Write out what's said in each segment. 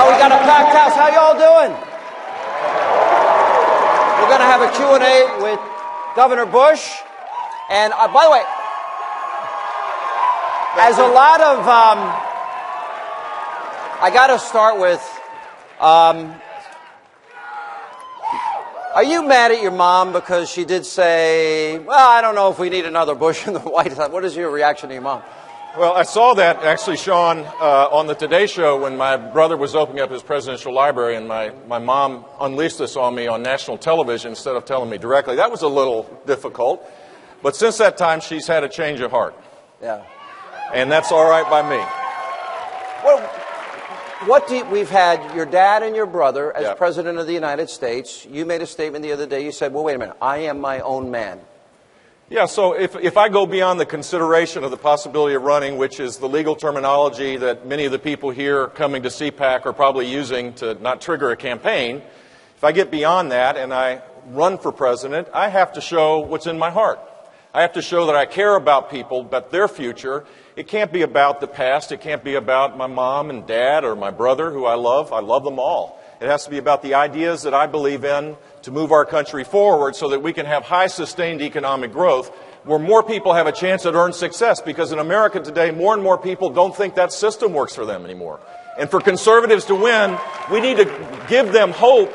Wow, we got a packed house. How y'all doing? We're going to have a Q&A with Governor Bush. And by the way, as a lot of, I got to start with, are you mad at your mom because she did say, well, I don't know if we need another Bush in the White House? What is your reaction to your mom? Well, I saw that, actually, Sean, on the Today Show when my brother was opening up his presidential library and my mom unleashed this on me on national television instead of telling me directly. That was a little difficult. But since that time, she's had a change of heart. Yeah. And that's all right by me. Well, we've had your dad and your brother as President of the United States. You made a statement the other day. You said, well, wait a minute. I am my own man. Yeah, so if I go beyond the consideration of the possibility of running, which is the legal terminology that many of the people here coming to CPAC are probably using to not trigger a campaign, if I get beyond that and I run for president, I have to show what's in my heart. I have to show that I care about people, about their future. It can't be about the past. It can't be about my mom and dad or my brother, who I love. I love them all. It has to be about the ideas that I believe in to move our country forward so that we can have high sustained economic growth where more people have a chance at earned success, because in America today, more and more people don't think that system works for them anymore. And for conservatives to win, we need to give them hope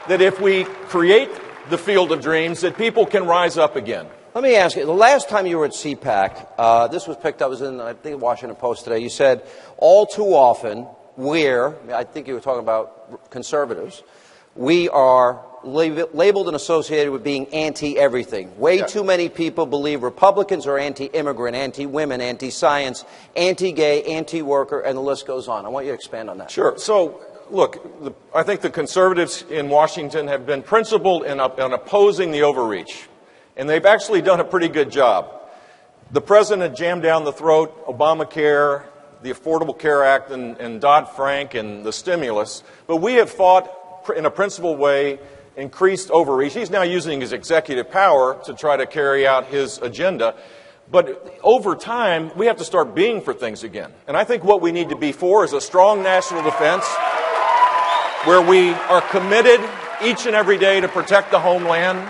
that if we create the field of dreams, that people can rise up again. Let me ask you, the last time you were at CPAC, this was picked up, it was in, I think, the Washington Post today, you said, all too often, I think you were talking about conservatives, we are labeled and associated with being anti-everything. Way too many people believe Republicans are anti-immigrant, anti-women, anti-science, anti-gay, anti-worker, and the list goes on. I want you to expand on that. Sure. So, look, I think the conservatives in Washington have been principled in opposing the overreach. And they've actually done a pretty good job. The president jammed down the throat Obamacare, the Affordable Care Act, and Dodd-Frank, and the stimulus. But we have fought in a principled way increased overreach. He's now using his executive power to try to carry out his agenda. But over time, we have to start being for things again. And I think what we need to be for is a strong national defense where we are committed each and every day to protect the homeland.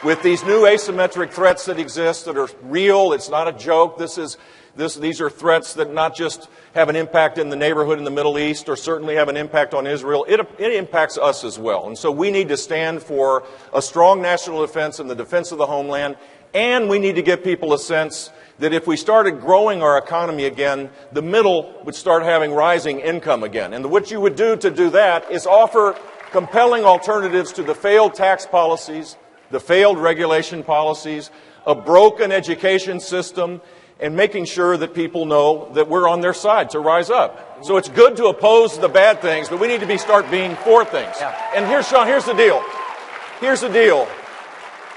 With these new asymmetric threats that exist that are real, it's not a joke. These are threats that not just have an impact in the neighborhood in the Middle East or certainly have an impact on Israel. It impacts us as well. And so we need to stand for a strong national defense and the defense of the homeland. And we need to give people a sense that if we started growing our economy again, the middle would start having rising income again. And what you would do to do that is offer compelling alternatives to the failed tax policies, the failed regulation policies, a broken education system, and making sure that people know that we're on their side to rise up. So it's good to oppose the bad things, but we need to start being for things. Yeah. And Sean, here's the deal. Here's the deal.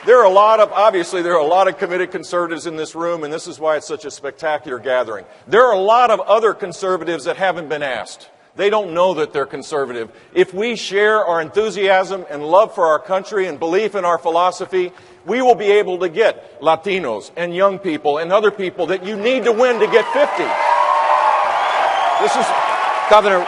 There are a lot of committed conservatives in this room, and this is why it's such a spectacular gathering. There are a lot of other conservatives that haven't been asked. They don't know that they're conservative. If we share our enthusiasm and love for our country and belief in our philosophy, we will be able to get Latinos and young people and other people that you need to win to get 50. This is, Governor,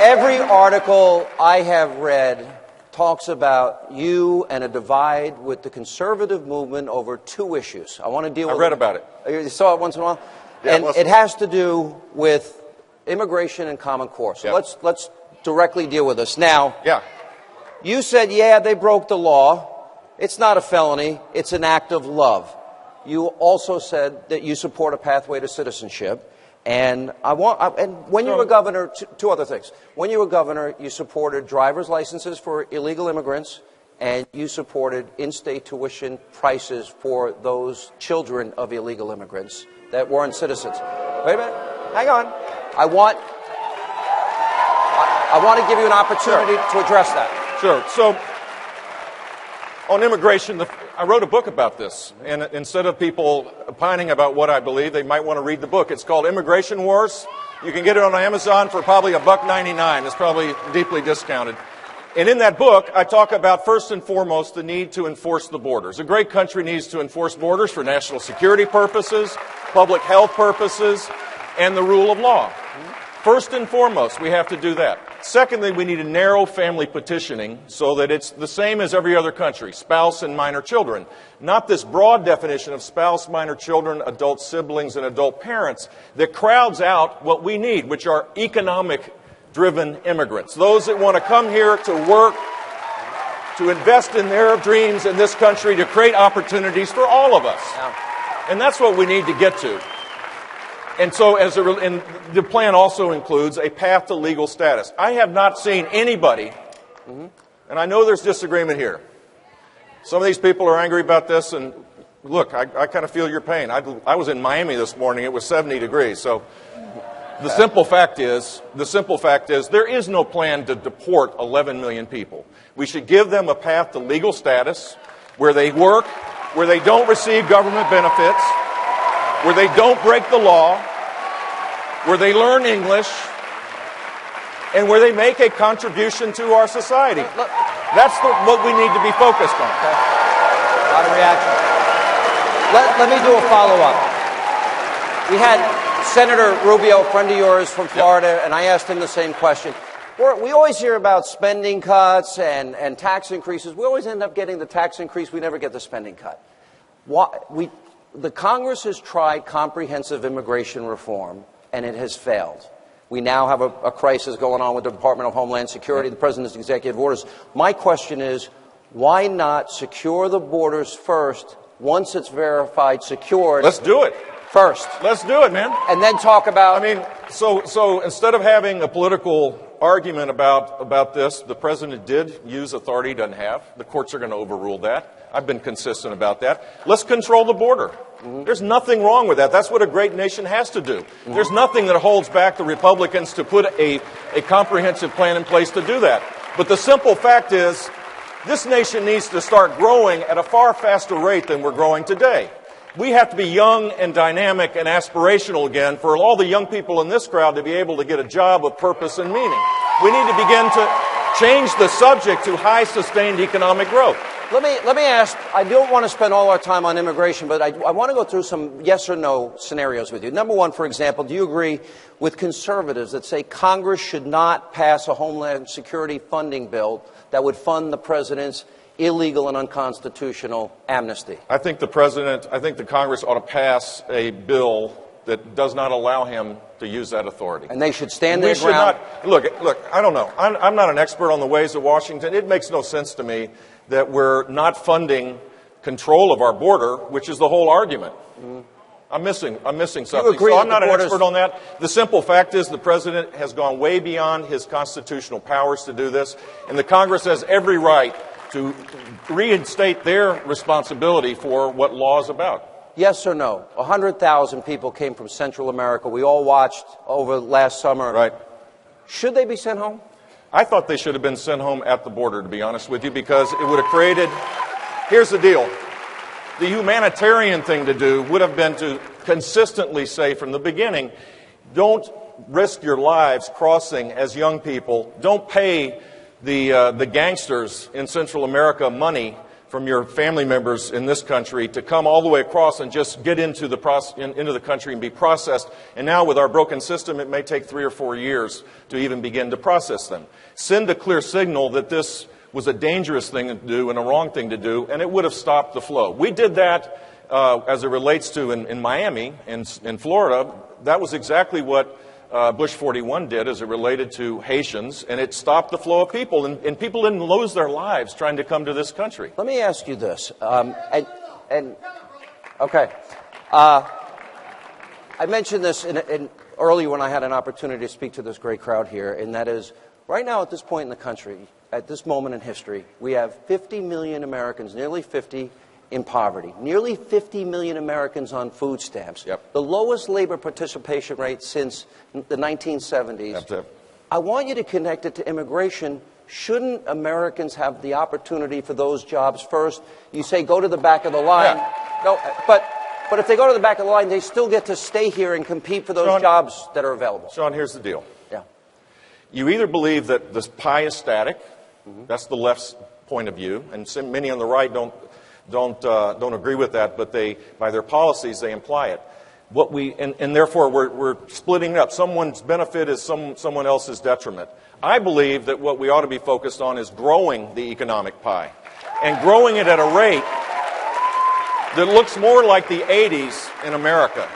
every article I have read talks about you and a divide with the conservative movement over two issues. I want to deal with I read about it. You saw it once in a while? Yeah, and it has to do with immigration and Common Core. So let's directly deal with this. Now, you said, they broke the law. It's not a felony. It's an act of love. You also said that you support a pathway to citizenship. And when you were governor, two other things. When you were governor, you supported driver's licenses for illegal immigrants, and you supported in-state tuition prices for those children of illegal immigrants that weren't citizens. Wait a minute. Hang on. I want to give you an opportunity to address that. Sure. So, on immigration, I wrote a book about this, and instead of people opining about what I believe, they might want to read the book. It's called Immigration Wars. You can get it on Amazon for probably $1.99. It's probably deeply discounted. And in that book, I talk about, first and foremost, the need to enforce the borders. A great country needs to enforce borders for national security purposes, public health purposes, and the rule of law. First and foremost, we have to do that. Secondly, we need to narrow family petitioning so that it's the same as every other country, spouse and minor children. Not this broad definition of spouse, minor children, adult siblings, and adult parents that crowds out what we need, which are economic-driven immigrants. Those that want to come here to work, to invest in their dreams in this country, to create opportunities for all of us. And that's what we need to get to. And so and the plan also includes a path to legal status. I have not seen anybody, and I know there's disagreement here. Some of these people are angry about this, and look, I kind of feel your pain. I was in Miami this morning. It was 70 degrees. So the simple fact is, there is no plan to deport 11 million people. We should give them a path to legal status where they work, where they don't receive government benefits, where they don't break the law, where they learn English, and where they make a contribution to our society. That's what we need to be focused on. Okay. A lot of reaction. Let me do a follow-up. We had Senator Rubio, a friend of yours from Florida, and I asked him the same question. We always hear about spending cuts and tax increases. We always end up getting the tax increase. We never get the spending cut. The Congress has tried comprehensive immigration reform, and it has failed. We now have a crisis going on with the Department of Homeland Security, the President's executive orders. My question is, why not secure the borders first, once it's verified, secured? Let's do it. First. Let's do it, man. And then talk about... I mean, so instead of having a political argument about this, the President did use authority he doesn't have. The courts are going to overrule that. I've been consistent about that. Let's control the border. There's nothing wrong with that. That's what a great nation has to do. There's nothing that holds back the Republicans to put a comprehensive plan in place to do that. But the simple fact is, this nation needs to start growing at a far faster rate than we're growing today. We have to be young and dynamic and aspirational again for all the young people in this crowd to be able to get a job of purpose and meaning. We need to begin to change the subject to high sustained economic growth. Let me ask, I don't want to spend all our time on immigration, but I want to go through some yes or no scenarios with you. Number one, for example, do you agree with conservatives that say Congress should not pass a Homeland Security funding bill that would fund the President's illegal and unconstitutional amnesty? I think the Congress ought to pass a bill that does not allow him to use that authority. And they should stand their ground. Look, I don't know. I'm not an expert on the ways of Washington. It makes no sense to me that we're not funding control of our border, which is the whole argument. I'm missing something. So I'm not an expert on that. The simple fact is the President has gone way beyond his constitutional powers to do this, and the Congress has every right to reinstate their responsibility for what law is about. Yes or no? 100,000 people came from Central America. We all watched over last summer. Right. Should they be sent home? I thought they should have been sent home at the border, to be honest with you, because it would have created... Here's the deal. The humanitarian thing to do would have been to consistently say from the beginning, don't risk your lives crossing as young people. Don't pay the gangsters in Central America money from your family members in this country to come all the way across and just get into the country and be processed. And now with our broken system, it may take 3 or 4 years to even begin to process them. Send a clear signal that this was a dangerous thing to do and a wrong thing to do, and it would have stopped the flow. We did that as it relates to in Miami, in Florida. That was exactly what Bush 41 did as it related to Haitians, and it stopped the flow of people, and people didn't lose their lives trying to come to this country. Let me ask you this. Okay. I mentioned this earlier when I had an opportunity to speak to this great crowd here, and that is, right now at this point in the country, at this moment in history, we have 50 million Americans, nearly 50, in poverty. Nearly 50 million Americans on food stamps. Yep. The lowest labor participation rate since the 1970s. Yep. I want you to connect it to immigration. Shouldn't Americans have the opportunity for those jobs first? You say go to the back of the line. Yeah. No, but if they go to the back of the line, they still get to stay here and compete for those jobs that are available. Sean, here's the deal. Yeah. You either believe that this pie is static, That's the left's point of view, and many on the right don't agree with that, but by their policies, they imply it. And therefore, we're splitting it up. Someone's benefit is someone else's detriment. I believe that what we ought to be focused on is growing the economic pie, and growing it at a rate that looks more like the 80s in America.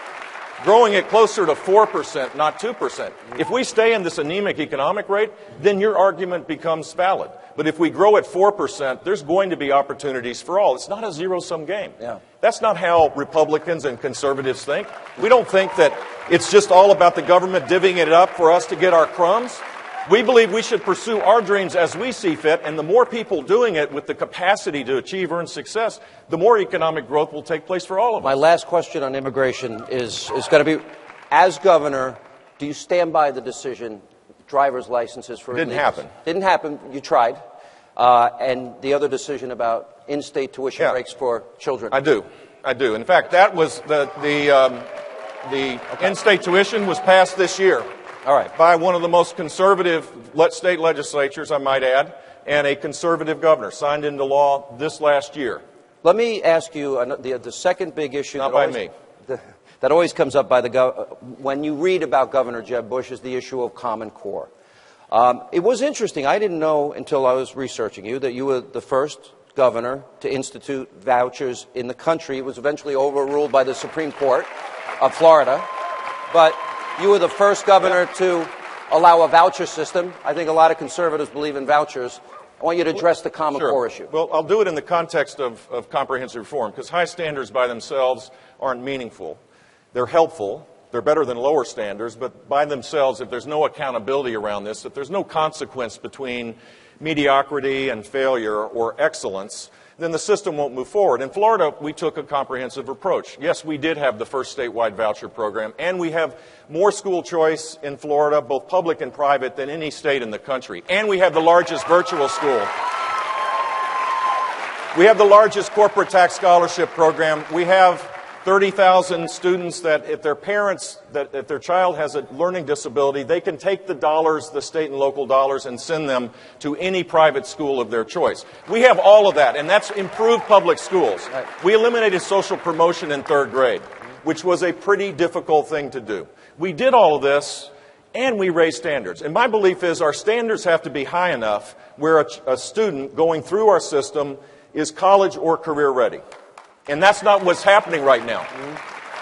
Growing it closer to 4%, not 2%. If we stay in this anemic economic rate, then your argument becomes valid. But if we grow at 4%, there's going to be opportunities for all. It's not a zero-sum game. Yeah. That's not how Republicans and conservatives think. We don't think that it's just all about the government divvying it up for us to get our crumbs. We believe we should pursue our dreams as we see fit, and the more people doing it with the capacity to achieve earned success, the more economic growth will take place for all of us. My last question on immigration is going to be, as governor, do you stand by the decision, driver's licenses for Didn't illegals? happen. Didn't happen. You tried. And the other decision about in-state tuition breaks for children. I do. In fact, that was the in-state tuition was passed this year. All right. By one of the most conservative state legislatures, I might add, and a conservative governor, signed into law this last year. Let me ask you the second big issue. Not by me. That always comes up when you read about Governor Jeb Bush is the issue of Common Core. It was interesting. I didn't know until I was researching you that you were the first governor to institute vouchers in the country. It was eventually overruled by the Supreme Court of Florida. But you were the first governor to allow a voucher system. I think a lot of conservatives believe in vouchers. I want you to address the Common Core issue. Well, I'll do it in the context of comprehensive reform, because high standards by themselves aren't meaningful. They're helpful. They're better than lower standards, but by themselves, if there's no accountability around this, if there's no consequence between mediocrity and failure or excellence, then the system won't move forward. In Florida, we took a comprehensive approach. Yes, we did have the first statewide voucher program, and we have more school choice in Florida, both public and private, than any state in the country. And we have the largest virtual school. We have the largest corporate tax scholarship program. We have 30,000 students that if their child has a learning disability, they can take the dollars, the state and local dollars, and send them to any private school of their choice. We have all of that, and that's improved public schools. We eliminated social promotion in third grade, which was a pretty difficult thing to do. We did all of this, and we raised standards. And my belief is our standards have to be high enough where a student going through our system is college or career ready. And that's not what's happening right now.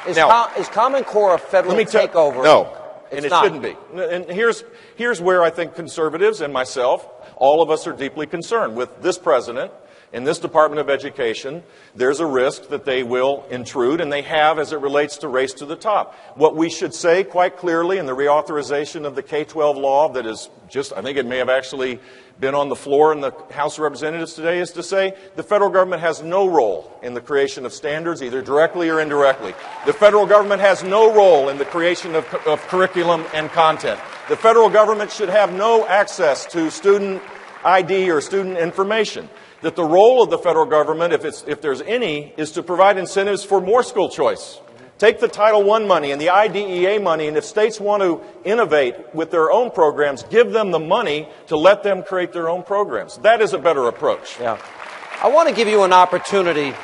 Is Common Core a federal takeover? No, it shouldn't be. And here's where I think conservatives and myself, all of us are deeply concerned with this president and this Department of Education. There's a risk that they will intrude, and they have as it relates to race to the top. What we should say quite clearly in the reauthorization of the K-12 law that is I think it may have actually been on the floor in the House of Representatives today, is to say the federal government has no role in the creation of standards, either directly or indirectly. The federal government has no role in the creation of curriculum and content. The federal government should have no access to student ID or student information. That the role of the federal government, if there's any, is to provide incentives for more school choice. Take the Title I money and the IDEA money, and if states want to innovate with their own programs, give them the money to let them create their own programs. That is a better approach. Yeah. I want to give you an opportunity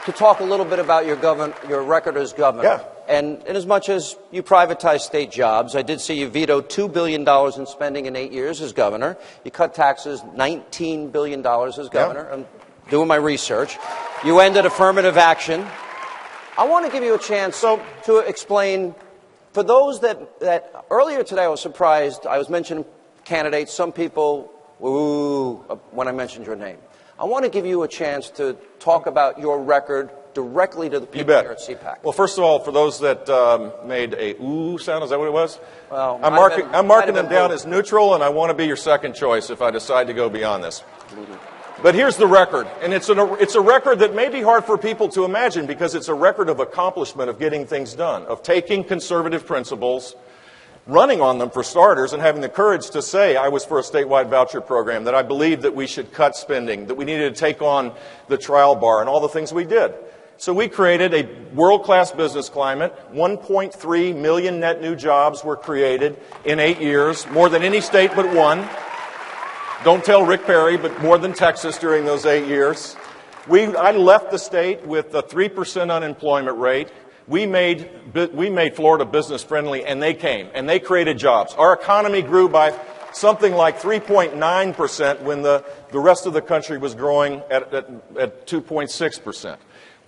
to talk a little bit about your record as governor. Yeah. And in as much as you privatize state jobs, I did see you veto $2 billion in spending in 8 years as governor. You cut taxes $19 billion as governor. Yeah. I'm doing my research. You ended affirmative action. I want to give you a chance to explain, for those that earlier today I was surprised, I was mentioning candidates, some people, ooh, when I mentioned your name. I want to give you a chance to talk about your record directly to the people here at CPAC. Well, first of all, for those that made a ooh sound, is that what it was? Well, I'm marking them down as neutral, and I want to be your second choice if I decide to go beyond this. But here's the record, and it's a record that may be hard for people to imagine because it's a record of accomplishment of getting things done, of taking conservative principles, running on them for starters, and having the courage to say I was for a statewide voucher program, that I believed that we should cut spending, that we needed to take on the trial bar, and all the things we did. So we created a world-class business climate. 1.3 million net new jobs were created in 8 years, more than any state but one. Don't tell Rick Perry, but more than Texas during those 8 years. I left the state with a 3% unemployment rate. We made Florida business friendly, and they came, and they created jobs. Our economy grew by something like 3.9% when the rest of the country was growing at 2.6%.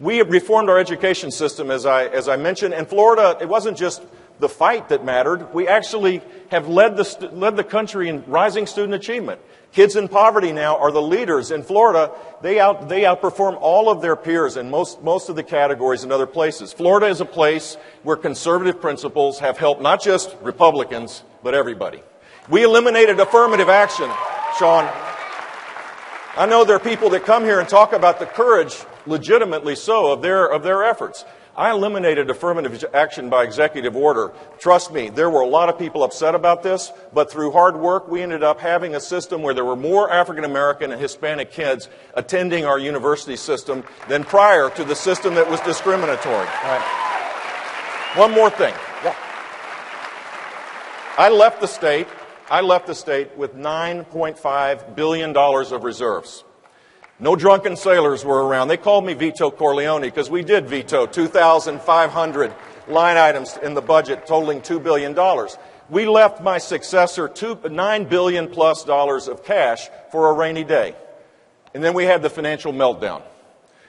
We have reformed our education system, as I mentioned. In Florida, it wasn't just the fight that mattered. We actually have led the country in rising student achievement. Kids in poverty now are the leaders. In Florida, they outperform all of their peers in most of the categories in other places. Florida is a place where conservative principles have helped not just Republicans, but everybody. We eliminated affirmative action, Sean. I know there are people that come here and talk about the courage, legitimately so, of their efforts. I eliminated affirmative action by executive order. Trust me, there were a lot of people upset about this, but through hard work, we ended up having a system where there were more African American and Hispanic kids attending our university system than prior to the system that was discriminatory. Right. One more thing. Yeah. I left the state with $9.5 billion of reserves. No drunken sailors were around. They called me Vito Corleone because we did veto 2,500 line items in the budget totaling $2 billion. We left my successor $9 billion plus of cash for a rainy day. And then we had the financial meltdown.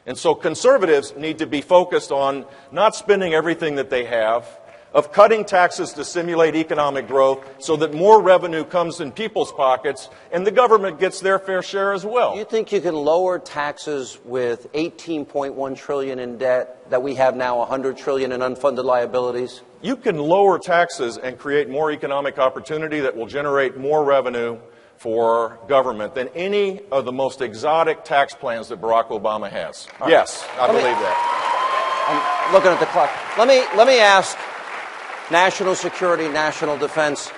And so conservatives need to be focused on not spending everything that they have, of cutting taxes to stimulate economic growth so that more revenue comes in people's pockets and the government gets their fair share as well. Do you think you can lower taxes with $18.1 trillion in debt that we have now, $100 trillion in unfunded liabilities? You can lower taxes and create more economic opportunity that will generate more revenue for government than any of the most exotic tax plans that Barack Obama has. Right. Yes, I believe that. I'm looking at the clock. Let me ask national security, national defense.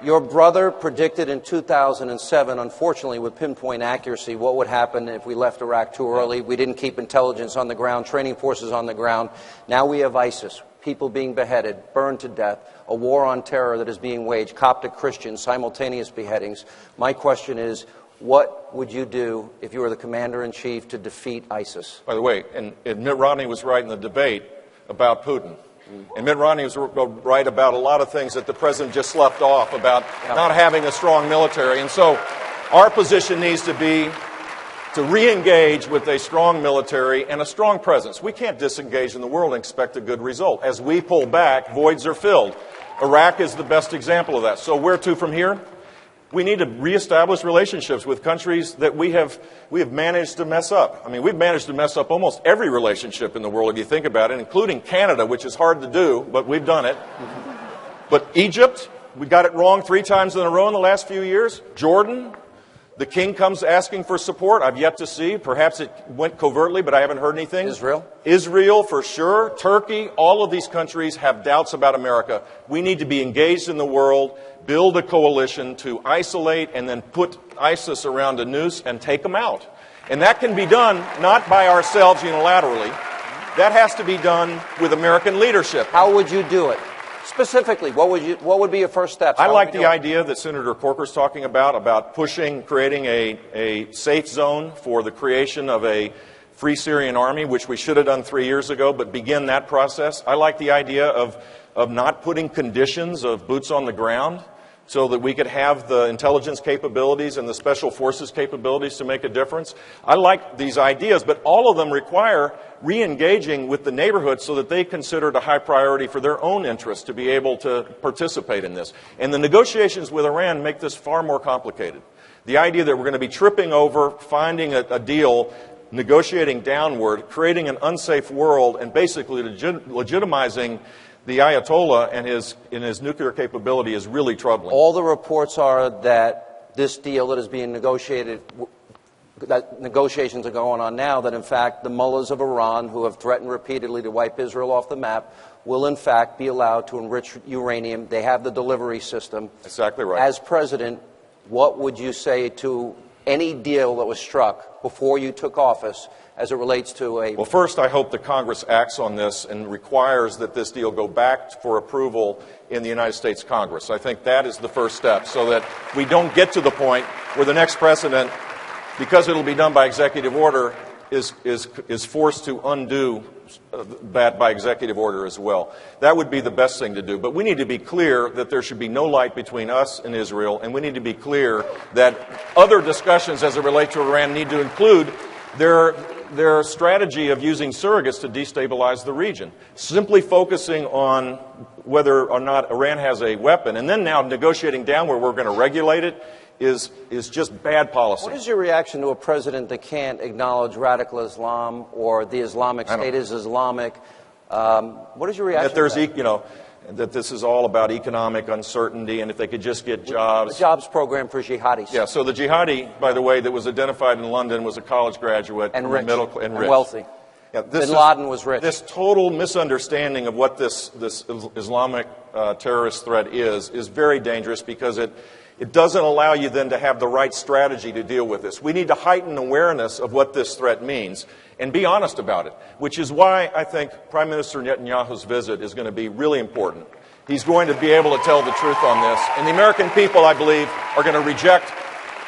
Your brother predicted in 2007, unfortunately with pinpoint accuracy, what would happen if we left Iraq too early. We didn't keep intelligence on the ground, training forces on the ground. Now we have ISIS, people being beheaded, burned to death, a war on terror that is being waged, Coptic Christians, simultaneous beheadings. My question is, what would you do if you were the commander-in-chief to defeat ISIS? By the way, and Mitt Romney was right in the debate about Putin. And Mitt Romney was right about a lot of things that the president just left off about not having a strong military. And so our position needs to be to re-engage with a strong military and a strong presence. We can't disengage in the world and expect a good result. As we pull back, voids are filled. Iraq is the best example of that. So where to from here? We need to reestablish relationships with countries that we have managed to mess up. I mean, we've managed to mess up almost every relationship in the world, if you think about it, including Canada, which is hard to do, but we've done it. But Egypt, we got it wrong 3 times in a row in the last few years. Jordan, the king comes asking for support. I've yet to see. Perhaps it went covertly, but I haven't heard anything. Israel, for sure. Turkey, all of these countries have doubts about America. We need to be engaged in the world, build a coalition to isolate and then put ISIS around a noose and take them out. And that can be done not by ourselves unilaterally. That has to be done with American leadership. How would you do it? Specifically, what would be your first steps? I like the idea that Senator Corker's talking about creating a safe zone for the creation of a free Syrian army, which we should have done 3 years ago, but begin that process. I like the idea of not putting conditions of boots on the ground so that we could have the intelligence capabilities and the special forces capabilities to make a difference. I like these ideas, but all of them require re-engaging with the neighborhood so that they consider it a high priority for their own interests to be able to participate in this. And the negotiations with Iran make this far more complicated. The idea that we're going to be tripping over, finding a deal, negotiating downward, creating an unsafe world, and basically legitimizing the Ayatollah and his nuclear capability is really troubling. All the reports are that this deal that is being negotiated, that negotiations are going on now, that in fact the mullahs of Iran, who have threatened repeatedly to wipe Israel off the map, will in fact be allowed to enrich uranium. They have the delivery system. Exactly right. As president, what would you say to any deal that was struck before you took office as it relates to a... Well, first, I hope that Congress acts on this and requires that this deal go back for approval in the United States Congress. I think that is the first step, so that we don't get to the point where the next president, because it'll be done by executive order, is forced to undo that by executive order as well. That would be the best thing to do. But we need to be clear that there should be no light between us and Israel, and we need to be clear that other discussions as it relates to Iran need to include their strategy of using surrogates to destabilize the region. Simply focusing on whether or not Iran has a weapon, and then now negotiating down where we're going to regulate it, is just bad policy. What is your reaction to a president that can't acknowledge radical Islam or the Islamic State is Islamic? What is your reaction that to that? That this is all about economic uncertainty, and if they could just get jobs. The jobs program for jihadis. Yeah, so the jihadi, by the way, that was identified in London was a college graduate. And rich. And Wealthy. Yeah, Bin Laden was rich. This total misunderstanding of what this Islamic terrorist threat is very dangerous, because it doesn't allow you then to have the right strategy to deal with this. We need to heighten awareness of what this threat means and be honest about it, which is why I think Prime Minister Netanyahu's visit is going to be really important. He's going to be able to tell the truth on this, and the American people, I believe, are going to reject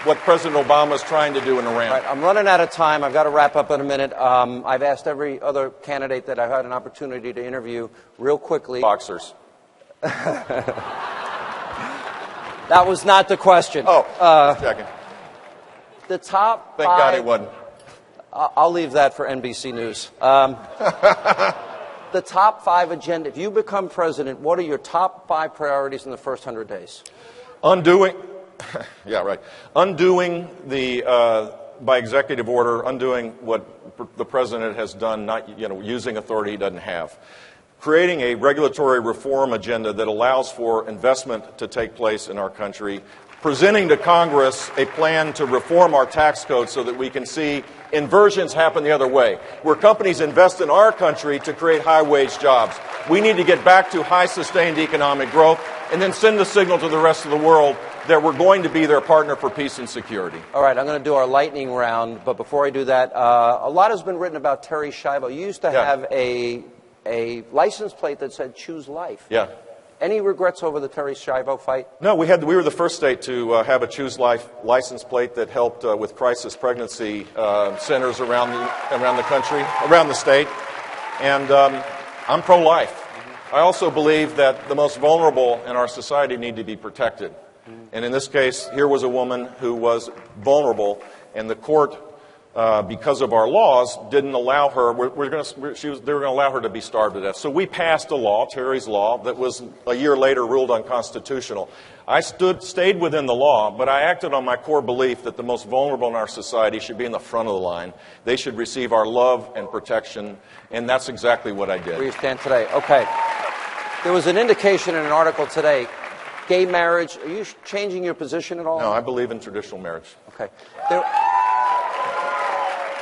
what President Obama is trying to do in Iran. Right, I'm running out of time. I've got to wrap up in a minute. I've asked every other candidate that I've had an opportunity to interview real quickly. Boxers. That was not the question. Oh, just checking. The top Thank five... God it wasn't. I'll leave that for NBC News. The top five agenda. If you become president, what are your top five priorities in the first 100 days? Undoing by executive order, undoing what the president has done, not using authority he doesn't have. Creating a regulatory reform agenda that allows for investment to take place in our country, presenting to Congress a plan to reform our tax code so that we can see inversions happen the other way, where companies invest in our country to create high-wage jobs. We need to get back to high sustained economic growth and then send the signal to the rest of the world that we're going to be their partner for peace and security. All right, I'm going to do our lightning round, but before I do that, a lot has been written about Terry Schiavo. You used to have a license plate that said "Choose Life." Yeah. Any regrets over the Terry Schiavo fight? No, we were the first state to have a Choose Life license plate that helped with crisis pregnancy centers around the country, around the state. And I'm pro-life. I also believe that the most vulnerable in our society need to be protected. And in this case, here was a woman who was vulnerable, and the court, because of our laws, didn't allow her. They were going to allow her to be starved to death. So we passed a law, Terry's law, that was a year later ruled unconstitutional. I stayed within the law, but I acted on my core belief that the most vulnerable in our society should be in the front of the line. They should receive our love and protection, and that's exactly what I did. Where you stand today? Okay. There was an indication in an article today. Gay marriage. Are you changing your position at all? No, I believe in traditional marriage. Okay.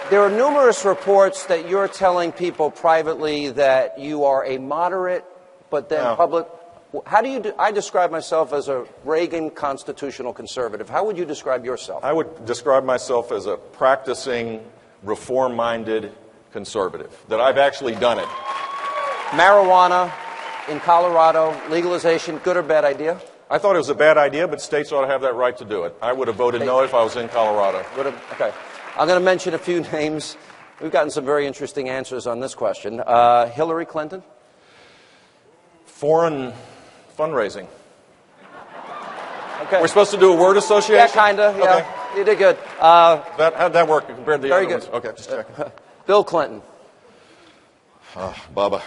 There are numerous reports that you're telling people privately that you are a moderate, but then public. How do you? I describe myself as a Reagan constitutional conservative. How would you describe yourself? I would describe myself as a practicing, reform-minded conservative. That I've actually done it. Marijuana in Colorado, legalization, good or bad idea? I thought it was a bad idea, but states ought to have that right to do it. I would have voted no if I was in Colorado. Okay. I'm going to mention a few names. We've gotten some very interesting answers on this question. Hillary Clinton? Foreign fundraising. Okay. We're supposed to do a word association? Yeah, kind of. Yeah. Okay. You did good. How'd that work compared to the very other good. ones? Okay, just checking. Bill Clinton? Bubba.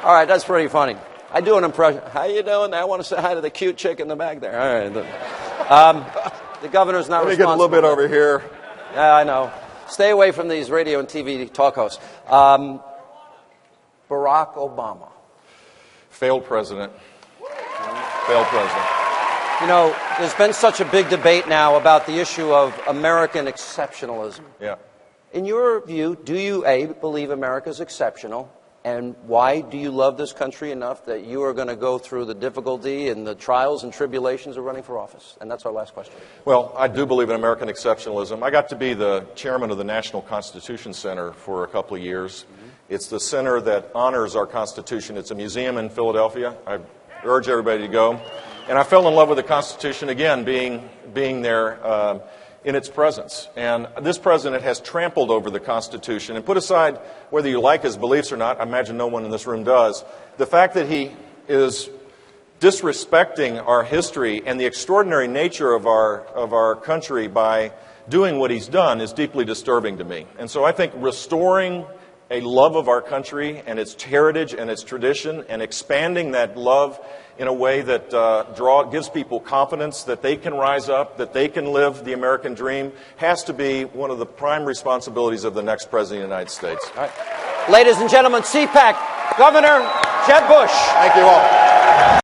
All right, that's pretty funny. I do an impression. How you doing? I want to say hi to the cute chick in the back there. All right. The governor's not responsible. Let me get a little bit over here. Yeah, I know. Stay away from these radio and TV talk hosts. Barack Obama. Failed president. Failed president. You know, there's been such a big debate now about the issue of American exceptionalism. Yeah. In your view, do you, A, believe America's exceptional, And why do you love this country enough that you are going to go through the difficulty and the trials and tribulations of running for office? And that's our last question. Well, I do believe in American exceptionalism. I got to be the chairman of the National Constitution Center for a couple of years. It's the center that honors our Constitution. It's a museum in Philadelphia. I urge everybody to go. And I fell in love with the Constitution, again, being there in its presence. And this president has trampled over the Constitution. And put aside whether you like his beliefs or not, I imagine no one in this room does, the fact that he is disrespecting our history and the extraordinary nature of our country by doing what he's done is deeply disturbing to me. And so I think restoring a love of our country and its heritage and its tradition and expanding that love in a way that gives people confidence that they can rise up, that they can live the American dream, has to be one of the prime responsibilities of the next President of the United States. All right. Ladies and gentlemen, CPAC, Governor Jeb Bush. Thank you all.